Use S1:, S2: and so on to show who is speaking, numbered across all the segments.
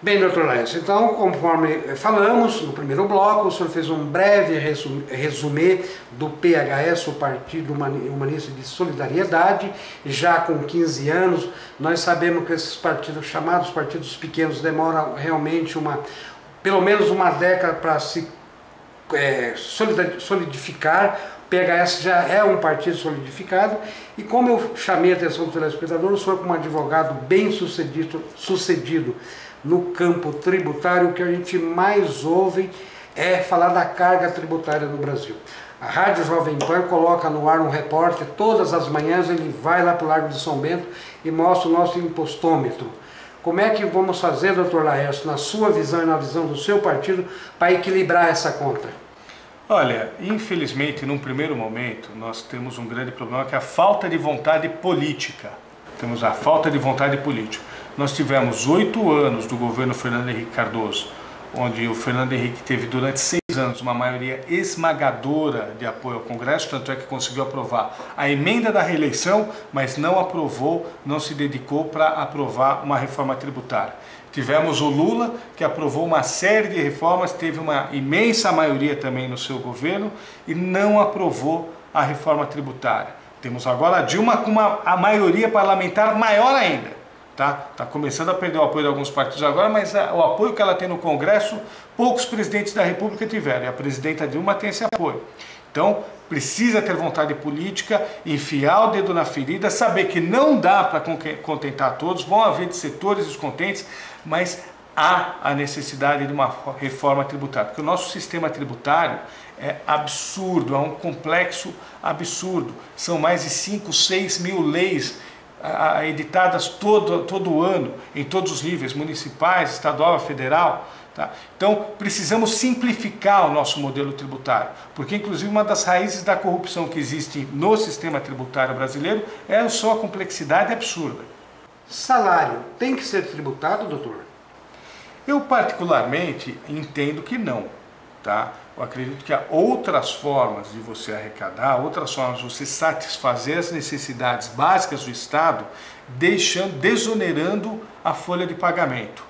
S1: Bem, doutor Laércio, então, conforme falamos no primeiro bloco, o senhor fez um breve resumê do PHS, o Partido Humanista de Solidariedade. Já com 15 anos, nós sabemos que esses partidos, chamados partidos pequenos, demoram realmente pelo menos uma década para se solidificar. O PHS já é um partido solidificado, e como eu chamei a atenção do telespectador, o senhor, como advogado bem sucedido no campo tributário, o que a gente mais ouve é falar da carga tributária no Brasil. A Rádio Jovem Pan coloca no ar um repórter, todas as manhãs ele vai lá para o Largo de São Bento e mostra o nosso impostômetro. Como é que vamos fazer, doutor Laércio, na sua visão e na visão do seu partido, para equilibrar essa conta?
S2: Olha, infelizmente, num primeiro momento, nós temos um grande problema, que é a falta de vontade política. Temos a falta de vontade política. Nós tivemos 8 anos do governo Fernando Henrique Cardoso, onde o Fernando Henrique teve durante 6 anos uma maioria esmagadora de apoio ao Congresso, tanto é que conseguiu aprovar a emenda da reeleição, mas não aprovou, não se dedicou para aprovar uma reforma tributária. Tivemos o Lula, que aprovou uma série de reformas, teve uma imensa maioria também no seu governo e não aprovou a reforma tributária. Temos agora a Dilma com a maioria parlamentar maior ainda. Tá começando a perder o apoio de alguns partidos agora, mas o apoio que ela tem no Congresso, poucos presidentes da República tiveram, e a presidenta Dilma tem esse apoio. Então, precisa ter vontade política, enfiar o dedo na ferida, saber que não dá para contentar todos, vão haver setores descontentes, mas há a necessidade de uma reforma tributária, porque o nosso sistema tributário é absurdo, é um complexo absurdo. São mais de 5, 6 mil leis editadas todo ano, em todos os níveis, municipais, estadual, federal. Tá? Então, precisamos simplificar o nosso modelo tributário, porque inclusive uma das raízes da corrupção que existe no sistema tributário brasileiro é a sua complexidade absurda.
S1: Salário tem que ser tributado, doutor?
S2: Eu particularmente entendo que não. Tá? Eu acredito que há outras formas de você arrecadar, outras formas de você satisfazer as necessidades básicas do Estado, desonerando a folha de pagamento.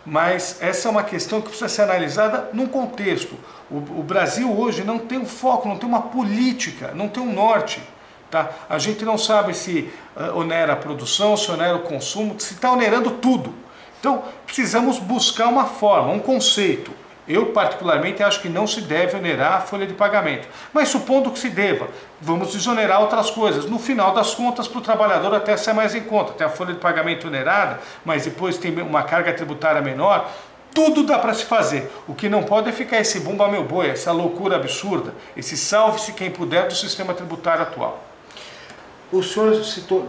S2: Mas essa é uma questão que precisa ser analisada num contexto. O Brasil hoje não tem um foco, não tem uma política, não tem um norte. Tá? A gente não sabe se onera a produção, se onera o consumo, se está onerando tudo. Então precisamos buscar uma forma, um conceito. Eu particularmente acho que não se deve onerar a folha de pagamento, mas supondo que se deva, vamos desonerar outras coisas. No final das contas, para o trabalhador até sai mais em conta, tem a folha de pagamento onerada, mas depois tem uma carga tributária menor, tudo dá para se fazer. O que não pode é ficar esse bumba meu boi, essa loucura absurda, esse salve-se quem puder do sistema tributário atual.
S1: O senhor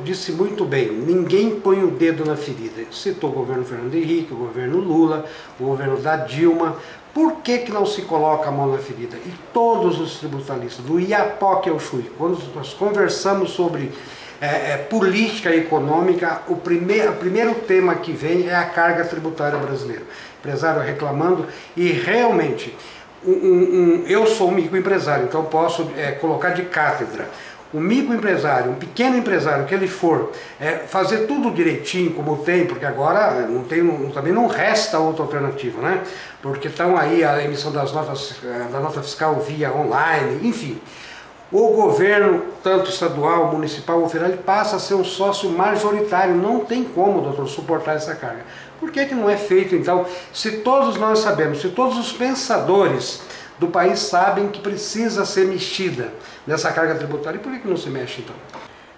S1: disse muito bem, ninguém põe o dedo na ferida. Citou o governo Fernando Henrique, o governo Lula, o governo da Dilma. Por que não se coloca a mão na ferida? E todos os tributaristas, do Iapoque ao Chuí, quando nós conversamos sobre política econômica, o primeiro tema que vem é a carga tributária brasileira. Empresário reclamando, e realmente, eu sou um microempresário, então posso colocar de cátedra. Um microempresário, um pequeno empresário, que ele for fazer tudo direitinho como tem, porque agora também não resta outra alternativa, né? Porque estão aí a emissão da nota fiscal via online, enfim. O governo, tanto estadual, municipal ou federal, ele passa a ser um sócio majoritário. Não tem como, doutor, suportar essa carga. Por que não é feito, então, se todos nós sabemos, se todos os pensadores do país sabem que precisa ser mexida nessa carga tributária, e por que não se mexe então?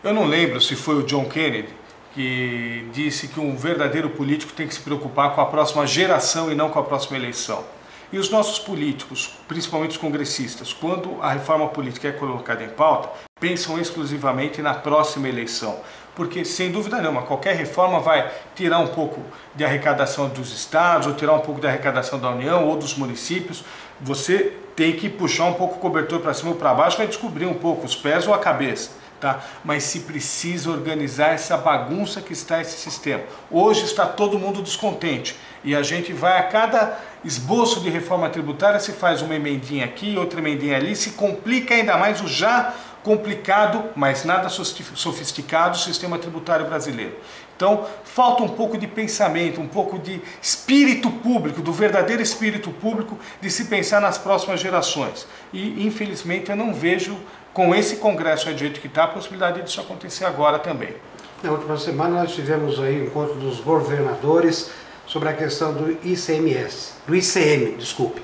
S2: Eu não lembro se foi o John Kennedy que disse que um verdadeiro político tem que se preocupar com a próxima geração e não com a próxima eleição. E os nossos políticos, principalmente os congressistas, quando a reforma política é colocada em pauta, pensam exclusivamente na próxima eleição. Porque, sem dúvida nenhuma, qualquer reforma vai tirar um pouco de arrecadação dos estados, ou tirar um pouco da arrecadação da União ou dos municípios. Você tem que puxar um pouco o cobertor para cima ou para baixo, vai descobrir um pouco os pés ou a cabeça. Tá? Mas se precisa organizar essa bagunça que está esse sistema. Hoje está todo mundo descontente e a gente vai a cada esboço de reforma tributária, se faz uma emendinha aqui, outra emendinha ali, se complica ainda mais o já complicado, mas nada sofisticado sistema tributário brasileiro. Então, falta um pouco de pensamento, um pouco de espírito público, do verdadeiro espírito público de se pensar nas próximas gerações. E, infelizmente, eu não vejo, com esse Congresso do jeito que está, a possibilidade disso acontecer agora também.
S1: Na última semana nós tivemos aí o encontro dos governadores sobre a questão do ICM, desculpe.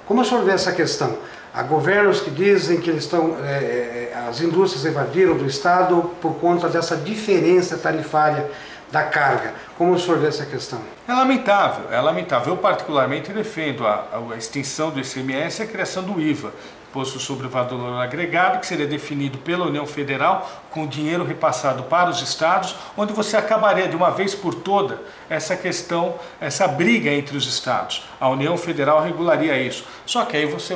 S1: Como o senhor vê essa questão? Há governos que dizem que as indústrias evadiram do Estado por conta dessa diferença tarifária da carga. Como o senhor vê essa questão?
S2: É lamentável, é lamentável. Eu particularmente defendo a extinção do ICMS e a criação do IVA, Imposto sobre o Valor Agregado, que seria definido pela União Federal com dinheiro repassado para os estados, onde você acabaria de uma vez por toda essa questão, essa briga entre os estados. A União Federal regularia isso. Só que aí você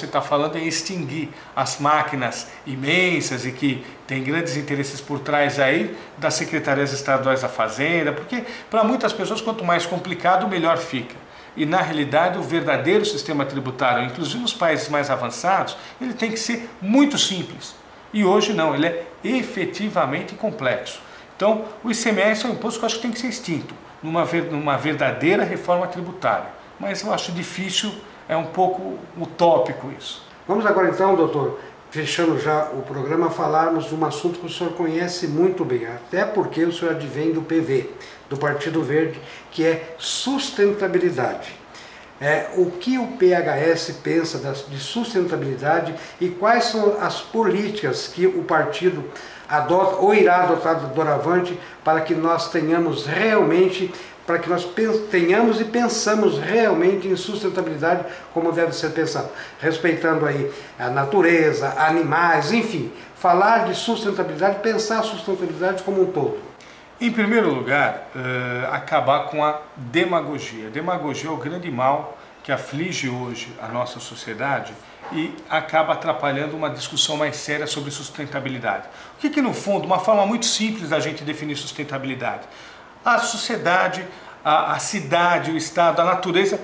S2: está falando em extinguir as máquinas imensas e que tem grandes interesses por trás aí das secretarias estaduais da Fazenda, porque para muitas pessoas quanto mais complicado, melhor fica. E na realidade o verdadeiro sistema tributário, inclusive nos países mais avançados, ele tem que ser muito simples. E hoje não, ele é efetivamente complexo. Então o ICMS é um imposto que eu acho que tem que ser extinto, numa verdadeira reforma tributária. Mas eu acho difícil, é um pouco utópico isso.
S1: Vamos agora então, doutor, fechando já o programa, falarmos de um assunto que o senhor conhece muito bem, até porque o senhor advém do PV, do Partido Verde, que é sustentabilidade. O que o PHS pensa de sustentabilidade e quais são as políticas que o partido adota ou irá adotar doravante para que nós tenhamos realmente, para que nós tenhamos e pensamos realmente em sustentabilidade como deve ser pensado, respeitando aí a natureza, animais, enfim, falar de sustentabilidade, pensar a sustentabilidade como um todo.
S2: Em primeiro lugar, acabar com a demagogia. A demagogia é o grande mal que aflige hoje a nossa sociedade e acaba atrapalhando uma discussão mais séria sobre sustentabilidade. O que no fundo, uma forma muito simples da gente definir sustentabilidade? A sociedade, a cidade, o estado, a natureza,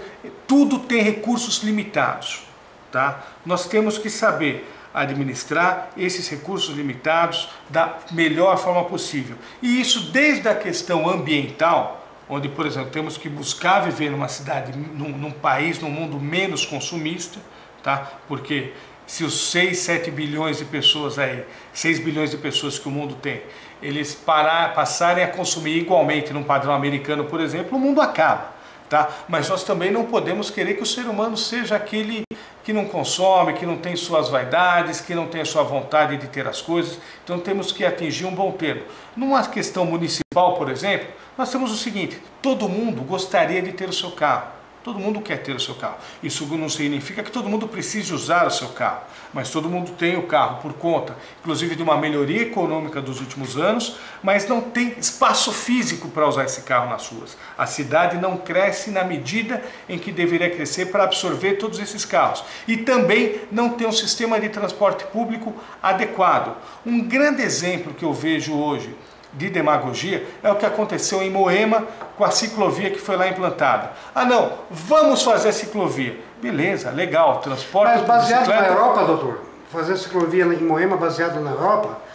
S2: tudo tem recursos limitados, tá? Nós temos que saber administrar esses recursos limitados da melhor forma possível. E isso desde a questão ambiental, onde, por exemplo, temos que buscar viver numa cidade, num país, num mundo menos consumista, tá? Porque se os 6, 7 bilhões de pessoas aí, 6 bilhões de pessoas que o mundo tem, eles passarem a consumir igualmente num padrão americano, por exemplo, o mundo acaba, tá? Mas nós também não podemos querer que o ser humano seja aquele que não consome, que não tem suas vaidades, que não tem a sua vontade de ter as coisas. Então temos que atingir um bom termo. Numa questão municipal, por exemplo, nós temos o seguinte: todo mundo gostaria de ter o seu carro. Todo mundo quer ter o seu carro. Isso não significa que todo mundo precise usar o seu carro, mas todo mundo tem o carro por conta, inclusive de uma melhoria econômica dos últimos anos, mas não tem espaço físico para usar esse carro nas ruas. A cidade não cresce na medida em que deveria crescer para absorver todos esses carros. E também não tem um sistema de transporte público adequado. Um grande exemplo que eu vejo hoje de demagogia é o que aconteceu em Moema com a ciclovia que foi lá implantada. Ah não, vamos fazer a ciclovia. Beleza, legal, transporte.
S1: Mas baseado na Europa, doutor? Fazer a ciclovia em Moema baseado na Europa?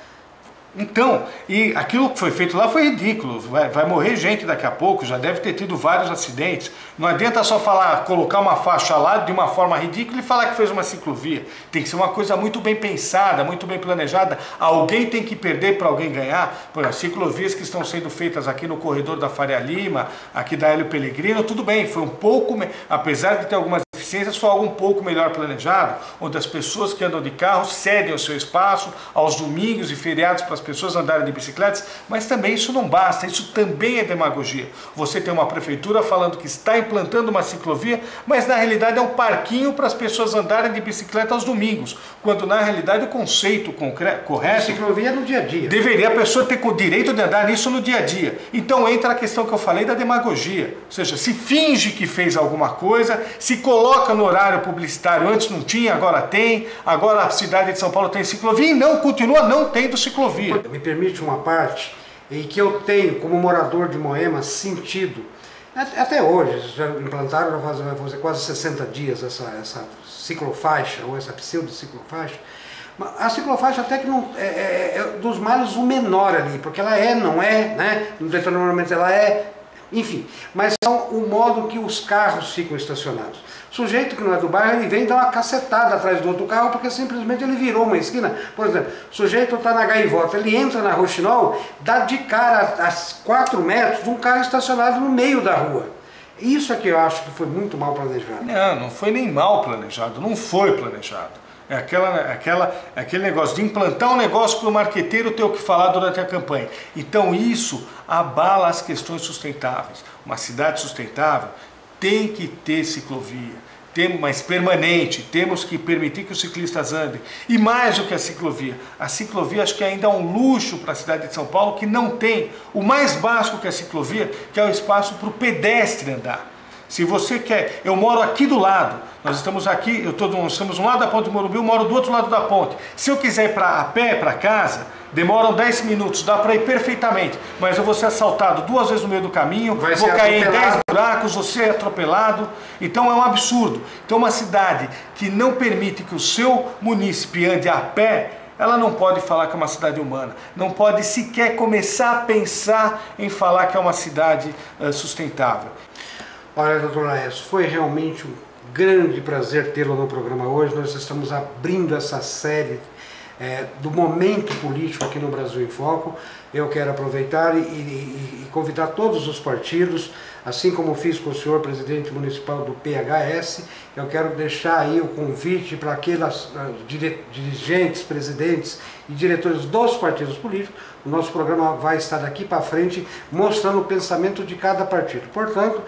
S2: Então, e aquilo que foi feito lá foi ridículo, vai morrer gente daqui a pouco, já deve ter tido vários acidentes. Não adianta só falar, colocar uma faixa lá de uma forma ridícula e falar que fez uma ciclovia. Tem que ser uma coisa muito bem pensada, muito bem planejada. Alguém tem que perder para alguém ganhar. Por exemplo, ciclovias que estão sendo feitas aqui no corredor da Faria Lima, aqui da Hélio Pellegrino, tudo bem, foi um pouco, apesar de ter algumas deficiências, foi algo um pouco melhor planejado, onde as pessoas que andam de carro cedem o seu espaço aos domingos e feriados para as pessoas andarem de bicicletas, mas também isso não basta, isso também é demagogia. Você tem uma prefeitura falando que está implantando uma ciclovia, mas na realidade é um parquinho para as pessoas andarem de bicicleta aos domingos, quando na realidade o conceito correto...
S1: Ciclovia é no dia a dia.
S2: Deveria a pessoa ter o direito de andar nisso no dia a dia. Então entra a questão que eu falei da demagogia, ou seja, se finge que fez alguma coisa, se coloca no horário publicitário, antes não tinha, agora tem, agora a cidade de São Paulo tem ciclovia e não, continua não tendo ciclovia.
S1: Me permite uma parte em que eu tenho, como morador de Moema, sentido, até hoje, já implantaram, vai fazer quase 60 dias essa ciclofaixa, ou essa pseudo-ciclofaixa, A ciclofaixa até que não é dos males o menor ali, porque ela não é, né? No determinado momento ela é, enfim. Mas é o modo que os carros ficam estacionados. O sujeito que não é do bairro, ele vem dar uma cacetada atrás do outro carro, porque simplesmente ele virou uma esquina. Por exemplo, o sujeito está na Gaivota, ele entra na Rochinol, dá de cara a 4 metros de um carro estacionado no meio da rua. Isso é que eu acho que foi muito mal planejado.
S2: Não foi nem mal planejado, não foi planejado. É aquele negócio de implantar um negócio para o marqueteiro ter o que falar durante a campanha. Então isso abala as questões sustentáveis. Uma cidade sustentável tem que ter ciclovia, mas permanente, temos que permitir que os ciclistas andem. E mais do que a ciclovia acho que ainda é um luxo para a cidade de São Paulo que não tem o mais básico que a ciclovia, que é o espaço para o pedestre andar. Se você quer, eu moro aqui do lado, nós estamos aqui, nós estamos um lado da ponte do Morumbi, eu moro do outro lado da ponte. Se eu quiser ir a pé para casa, demoram 10 minutos, dá para ir perfeitamente, mas eu vou ser assaltado 2 vezes no meio do caminho, vou cair em 10 buracos, vou ser atropelado, então é um absurdo. Então uma cidade que não permite que o seu munícipe ande a pé, ela não pode falar que é uma cidade humana, não pode sequer começar a pensar em falar que é uma cidade sustentável.
S1: Olha, doutor Laércio, foi realmente um grande prazer tê-lo no programa hoje. Nós estamos abrindo essa série do momento político aqui no Brasil em Foco. Eu quero aproveitar e convidar todos os partidos, assim como fiz com o senhor presidente municipal do PHS, eu quero deixar aí o convite para aqueles dirigentes, presidentes e diretores dos partidos políticos. O nosso programa vai estar daqui para frente mostrando o pensamento de cada partido. Portanto,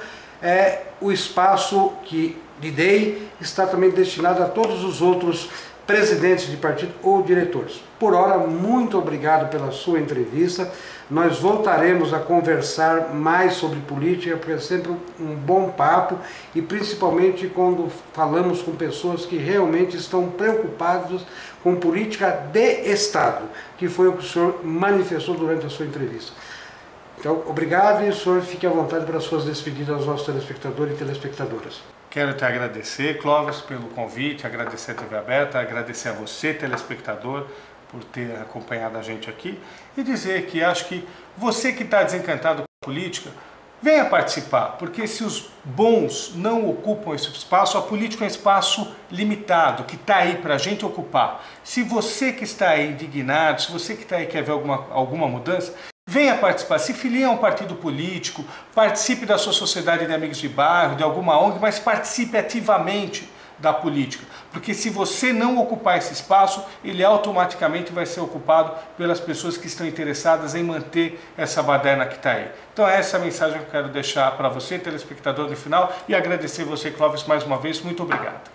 S1: o espaço que lhe dei está também destinado a todos os outros presidentes de partido ou diretores. Por hora, muito obrigado pela sua entrevista. Nós voltaremos a conversar mais sobre política, porque é sempre um bom papo, e principalmente quando falamos com pessoas que realmente estão preocupadas com política de Estado, que foi o que o senhor manifestou durante a sua entrevista. Então, obrigado, e o senhor fique à vontade para as suas despedidas aos nossos telespectadores e telespectadoras.
S2: Quero te agradecer, Clóvis, pelo convite, agradecer a TV Aberta, agradecer a você, telespectador, por ter acompanhado a gente aqui, e dizer que acho que você que está desencantado com a política, venha participar, porque se os bons não ocupam esse espaço, a política é um espaço limitado, que está aí para a gente ocupar. Se você que está aí indignado, se você que está aí quer ver alguma mudança, venha participar, se filie a um partido político, participe da sua sociedade de amigos de bairro, de alguma ONG, mas participe ativamente da política. Porque se você não ocupar esse espaço, ele automaticamente vai ser ocupado pelas pessoas que estão interessadas em manter essa baderna que está aí. Então essa é a mensagem que eu quero deixar para você, telespectador, no final, e agradecer você, Clóvis, mais uma vez. Muito obrigado.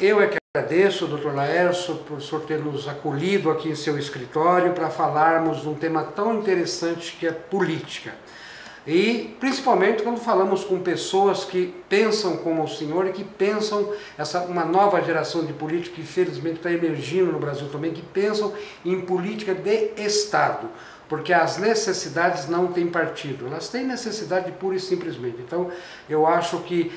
S1: Eu é que agradeço, doutor Laércio, por o senhor ter nos acolhido aqui em seu escritório para falarmos de um tema tão interessante que é política. E principalmente quando falamos com pessoas que pensam como o senhor e que pensam, uma nova geração de políticos que infelizmente está emergindo no Brasil também, que pensam em política de Estado. Porque as necessidades não têm partido, elas têm necessidade pura e simplesmente. Então, eu acho que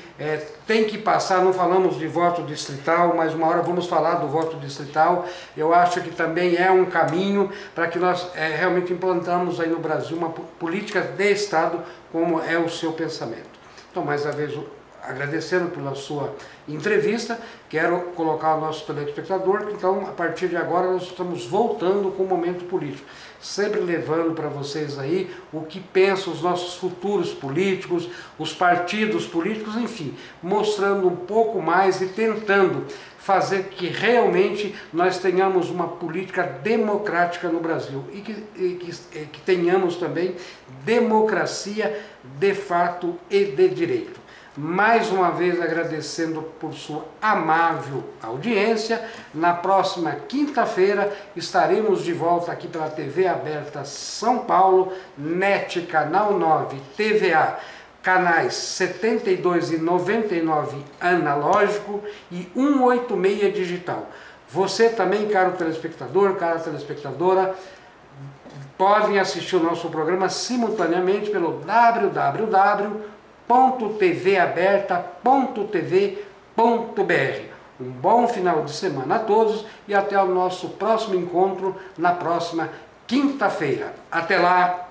S1: tem que passar, não falamos de voto distrital, mas uma hora vamos falar do voto distrital. Eu acho que também é um caminho para que nós realmente implantamos aí no Brasil uma política de Estado, como é o seu pensamento. Então, mais uma vez, agradecendo pela sua entrevista, quero colocar o nosso telespectador, então, a partir de agora, nós estamos voltando com o momento político, sempre levando para vocês aí o que pensam os nossos futuros políticos, os partidos políticos, enfim, mostrando um pouco mais e tentando fazer que realmente nós tenhamos uma política democrática no Brasil e que tenhamos também democracia de fato e de direito. Mais uma vez agradecendo por sua amável audiência. Na próxima quinta-feira estaremos de volta aqui pela TV Aberta São Paulo, NET Canal 9, TVA, canais 72 e 99 analógico e 186 digital. Você também, caro telespectador, cara telespectadora, podem assistir o nosso programa simultaneamente pelo www.tvaberta.tv.br. Um bom final de semana a todos e até o nosso próximo encontro na próxima quinta-feira. Até lá!